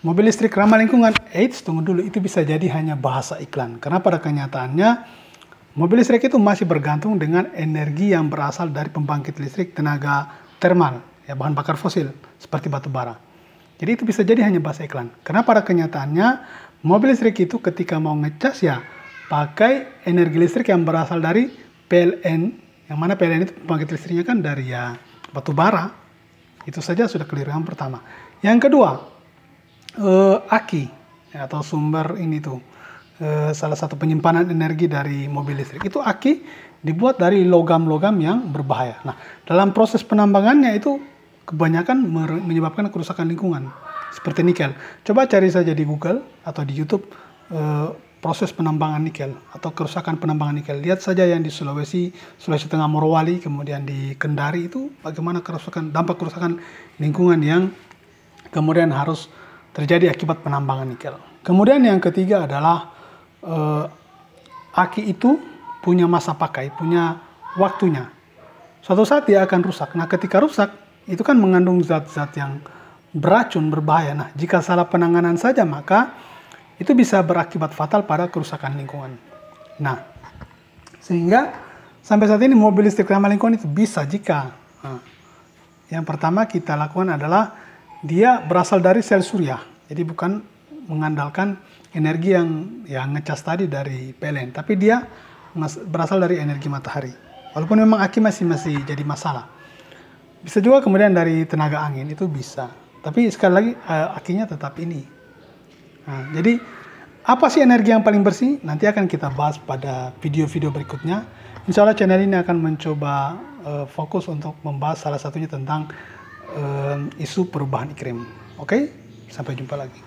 mobil listrik ramah lingkungan, eits, tunggu dulu, itu bisa jadi hanya bahasa iklan. Karena pada kenyataannya, mobil listrik itu masih bergantung dengan energi yang berasal dari pembangkit listrik tenaga termal, ya bahan bakar fosil, seperti batu bara. Jadi itu bisa jadi hanya bahasa iklan. Karena pada kenyataannya, mobil listrik itu ketika mau ngecas ya, pakai energi listrik yang berasal dari PLN, yang mana PLN itu pembangkit listriknya kan dari ya batu bara. Itu saja sudah clear yang pertama. Yang kedua, aki atau sumber ini tuh salah satu penyimpanan energi dari mobil listrik itu aki dibuat dari logam-logam yang berbahaya. Nah, dalam proses penambangannya itu kebanyakan menyebabkan kerusakan lingkungan seperti nikel. Coba cari saja di Google atau di YouTube proses penambangan nikel atau kerusakan penambangan nikel. Lihat saja yang di Sulawesi Tengah, Morowali, kemudian di Kendari itu bagaimana dampak kerusakan lingkungan yang kemudian harus terjadi akibat penambangan nikel. Kemudian yang ketiga adalah aki itu punya masa pakai, punya waktunya. Suatu saat dia akan rusak. Nah, ketika rusak, itu kan mengandung zat-zat yang beracun, berbahaya. Nah, jika salah penanganan saja, maka itu bisa berakibat fatal pada kerusakan lingkungan. Nah, sehingga sampai saat ini mobil listrik ramah lingkungan itu bisa jika yang pertama kita lakukan adalah dia berasal dari sel surya. Jadi bukan mengandalkan energi yang ngecas tadi dari PLN, tapi dia berasal dari energi matahari. Walaupun memang aki masih jadi masalah. Bisa juga kemudian dari tenaga angin, itu bisa. Tapi sekali lagi akinya tetap ini. Nah, jadi apa sih energi yang paling bersih? Nanti akan kita bahas pada video-video berikutnya. Insya Allah channel ini akan mencoba fokus untuk membahas salah satunya tentang isu perubahan iklim. Oke, sampai jumpa lagi.